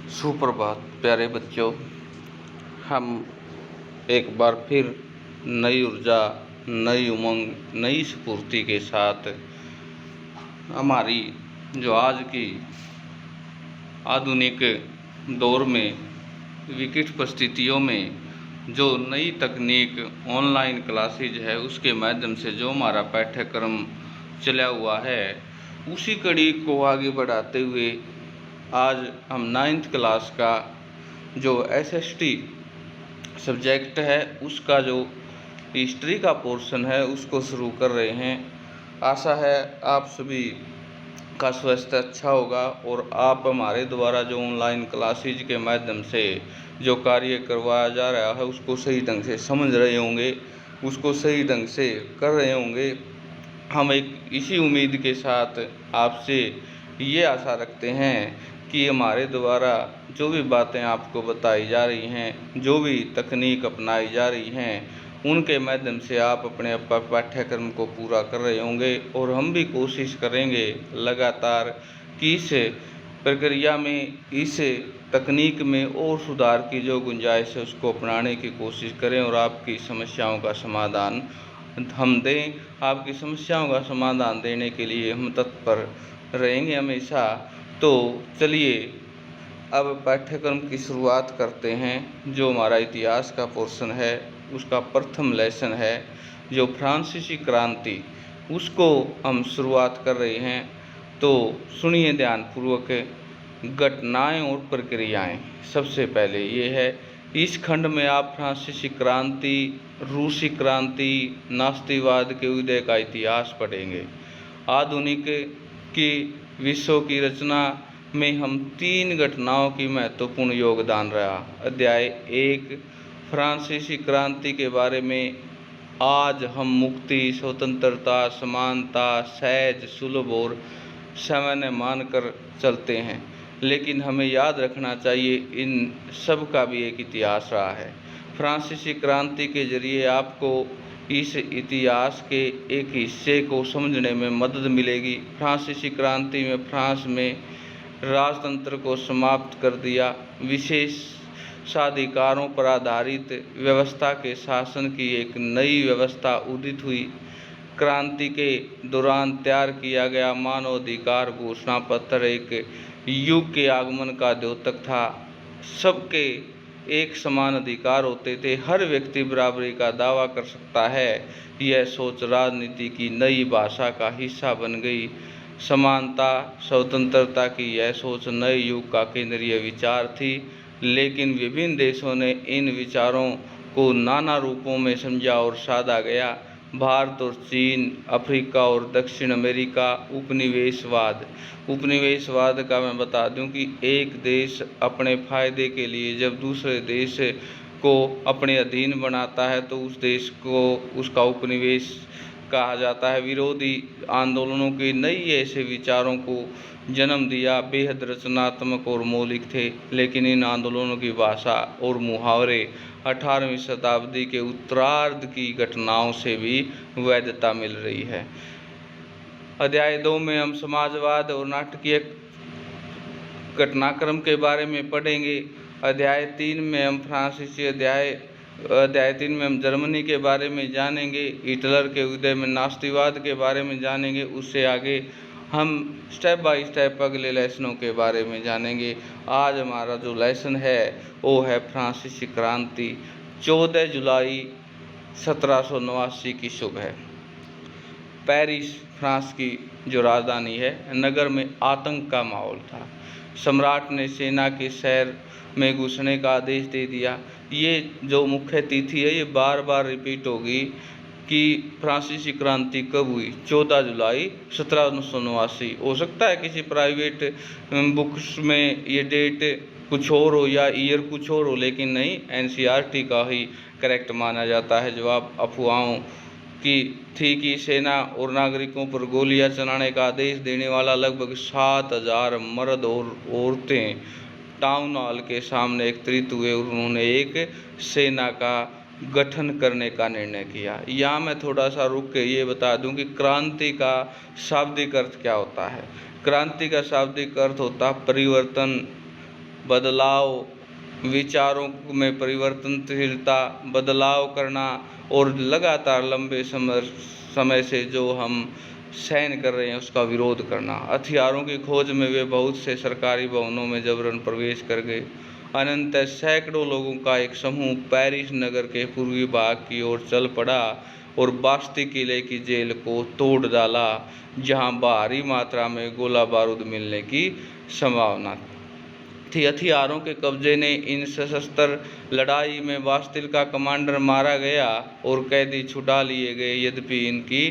सुप्रभात प्यारे बच्चों। हम एक बार फिर नई ऊर्जा, नई उमंग, नई स्फूर्ति के साथ हमारी जो आज की आधुनिक दौर में विकट परिस्थितियों में जो नई तकनीक ऑनलाइन क्लासेज है उसके माध्यम से जो हमारा पाठ्यक्रम चला हुआ है उसी कड़ी को आगे बढ़ाते हुए आज हम 9th क्लास का जो SST सब्जेक्ट है उसका जो हिस्ट्री का पोर्शन है उसको शुरू कर रहे हैं। आशा है आप सभी का स्वास्थ्य अच्छा होगा और आप हमारे द्वारा जो ऑनलाइन क्लासेज के माध्यम से जो कार्य करवाया जा रहा है उसको सही ढंग से समझ रहे होंगे, उसको सही ढंग से कर रहे होंगे। हम एक इसी उम्मीद के साथ आपसे ये आशा रखते हैं कि हमारे द्वारा जो भी बातें आपको बताई जा रही हैं, जो भी तकनीक अपनाई जा रही हैं, उनके माध्यम से आप अपने पाठ्यक्रम को पूरा कर रहे होंगे और हम भी कोशिश करेंगे लगातार कि इस प्रक्रिया में, इस तकनीक में और सुधार की जो गुंजाइश है उसको अपनाने की कोशिश करें और आपकी समस्याओं का समाधान हम दें। आपकी समस्याओं का समाधान देने के लिए हम तत्पर रहेंगे हमेशा। तो चलिए अब पाठ्यक्रम की शुरुआत करते हैं। जो हमारा इतिहास का पोर्शन है उसका प्रथम लेसन है जो फ्रांसीसी क्रांति, उसको हम शुरुआत कर रहे हैं। तो सुनिए ध्यानपूर्वक घटनाएं और प्रक्रियाएं। सबसे पहले ये है, इस खंड में आप फ्रांसीसी क्रांति, रूसी क्रांति, नास्तिकवाद के उदय का इतिहास पढ़ेंगे। आधुनिक की विश्व की रचना में हम 3 घटनाओं की महत्वपूर्ण योगदान रहा। अध्याय 1 फ्रांसीसी क्रांति के बारे में आज हम मुक्ति, स्वतंत्रता, समानता, सहज, सुलभ और सामान्य मानकर चलते हैं, लेकिन हमें याद रखना चाहिए इन सब का भी एक इतिहास रहा है। फ्रांसीसी क्रांति के जरिए आपको इस इतिहास के एक हिस्से को समझने में मदद मिलेगी। फ्रांसीसी क्रांति में फ्रांस में राजतंत्र को समाप्त कर दिया। विशेषाधिकारों पर आधारित व्यवस्था के शासन की एक नई व्यवस्था उदित हुई। क्रांति के दौरान तैयार किया गया मानवाधिकार घोषणा पत्र एक युग के आगमन का द्योतक था। सबके एक समान अधिकार होते थे, हर व्यक्ति बराबरी का दावा कर सकता है। यह सोच राजनीति की नई भाषा का हिस्सा बन गई। समानता, स्वतंत्रता की यह सोच नए युग का केंद्रीय विचार थी, लेकिन विभिन्न देशों ने इन विचारों को नाना रूपों में समझा और साधा गया। भारत और चीन, अफ्रीका और दक्षिण अमेरिका। उपनिवेशवाद का मैं बता दूं कि एक देश अपने फायदे के लिए जब दूसरे देश को अपने अधीन बनाता है तो उस देश को उसका उपनिवेश कहा जाता है। विरोधी आंदोलनों के नई ऐसे विचारों को जन्म दिया, बेहद रचनात्मक और मौलिक थे, लेकिन इन आंदोलनों की भाषा और मुहावरे 18वीं शताब्दी के उत्तरार्ध की घटनाओं से भी वैधता मिल रही है। अध्याय 2 में हम समाजवाद और नाटकीय घटनाक्रम के बारे में पढ़ेंगे। अध्याय 3 में हम अध्याय 3 में हम जर्मनी के बारे में जानेंगे। हिटलर के उदय में नास्तिकवाद के बारे में जानेंगे। उससे आगे हम स्टेप बाय स्टेप अगले लेसनों के बारे में जानेंगे। आज हमारा जो लेसन है वो है फ्रांसीसी क्रांति। 14 जुलाई 1789 की सुबह पेरिस, फ्रांस की जो राजधानी है, नगर में आतंक का माहौल था। सम्राट ने सेना के शहर में घुसने का आदेश दे दिया। ये जो मुख्य तिथि है ये बार बार रिपीट होगी कि फ्रांसीसी क्रांति कब हुई। 14 जुलाई 1789। हो सकता है किसी प्राइवेट बुक्स में ये डेट कुछ और हो या ईयर कुछ और हो, लेकिन नहीं, NCERT का ही करेक्ट माना जाता है। जवाब अफवाहों की थी कि सेना और नागरिकों पर गोलियां चलाने का आदेश देने वाला लगभग 7000 मर्द और औरतें टाउन हॉल के सामने एकत्रित हुए और उन्होंने एक सेना का गठन करने का निर्णय किया। यहाँ मैं थोड़ा सा रुक के ये बता दूं कि क्रांति का शाब्दिक अर्थ क्या होता है। क्रांति का शाब्दिक अर्थ होता परिवर्तन, बदलाव, विचारों में परिवर्तनशीलता, बदलाव करना और लगातार लंबे समय से जो हम सहन कर रहे हैं उसका विरोध करना। हथियारों की खोज में वे बहुत से सरकारी भवनों में जबरन प्रवेश कर गए। अनंततः सैकड़ों लोगों का एक समूह पेरिस नगर के पूर्वी भाग की ओर चल पड़ा और बास्ती किले की जेल को तोड़ डाला, जहां भारी मात्रा में गोला बारूद मिलने की संभावना थी। हथियारों के कब्जे ने इन सशस्त्र लड़ाई में बास्तिल का कमांडर मारा गया और कैदी छुड़ा लिए गए। यद्यपि इनकी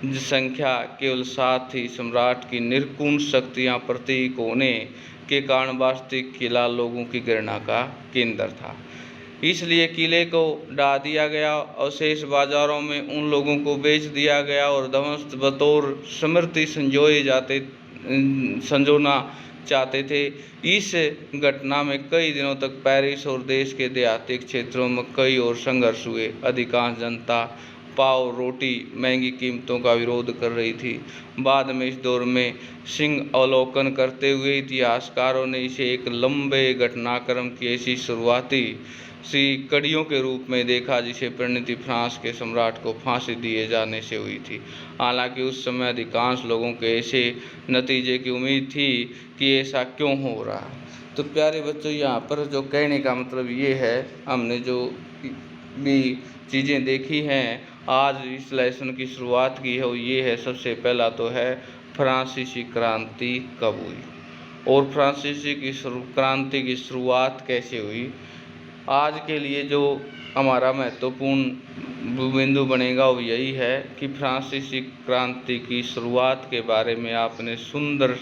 संख्या केवल 7 थी, सम्राट की निर्गुण शक्तियां प्रतीक होने के कारण बास्तिल किला लोगों की घृणा का केंद्र था। इसलिए किले को ढा दिया गया, अवशेष बाजारों में उन लोगों को बेच दिया गया और ध्वस्त बतौर स्मृति संजोना चाहते थे। इस घटना में कई दिनों तक पेरिस और देश के देहाती क्षेत्रों में कई और संघर्ष हुए। अधिकांश जनता पाव रोटी, महंगी कीमतों का विरोध कर रही थी। बाद में इस दौर में सिंह अवलोकन करते हुए इतिहासकारों ने इसे एक लंबे घटनाक्रम की ऐसी शुरुआती कड़ियों के रूप में देखा जिसे परिणति फ्रांस के सम्राट को फांसी दिए जाने से हुई थी। हालांकि उस समय अधिकांश लोगों के ऐसे नतीजे की उम्मीद थी कि ऐसा क्यों हो रहा। तो प्यारे बच्चों, यहाँ पर जो कहने का मतलब ये है, हमने जो भी चीज़ें देखी हैं, आज इस लेसन की शुरुआत की है वो ये है। सबसे पहला तो है फ्रांसीसी क्रांति कब हुई और फ्रांसीसी की क्रांति की शुरुआत कैसे हुई। आज के लिए जो हमारा महत्वपूर्ण बिंदु बनेगा वो यही है कि फ्रांसीसी क्रांति की शुरुआत के बारे में आपने सुंदर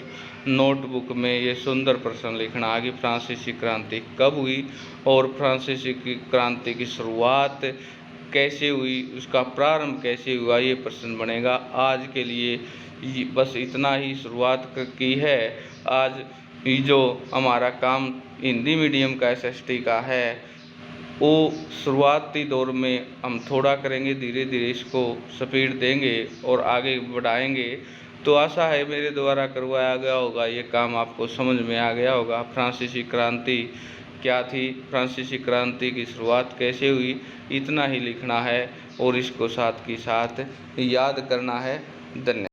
नोटबुक में ये सुंदर प्रश्न लिखना है कि फ्रांसीसी क्रांति कब हुई और फ्रांसीसी क्रांति की शुरुआत कैसे हुई, उसका प्रारंभ कैसे हुआ, ये प्रश्न बनेगा। आज के लिए बस इतना ही शुरुआत की है। आज जो हमारा काम हिंदी मीडियम का SST का है वो शुरुआती दौर में हम थोड़ा करेंगे, धीरे धीरे इसको स्पीड देंगे और आगे बढ़ाएंगे। तो आशा है मेरे द्वारा करवाया गया होगा ये काम आपको समझ में आ गया होगा। फ्रांसीसी क्रांति क्या थी, फ्रांसीसी क्रांति की शुरुआत कैसे हुई, इतना ही लिखना है और इसको साथ ही साथ याद करना है। धन्यवाद।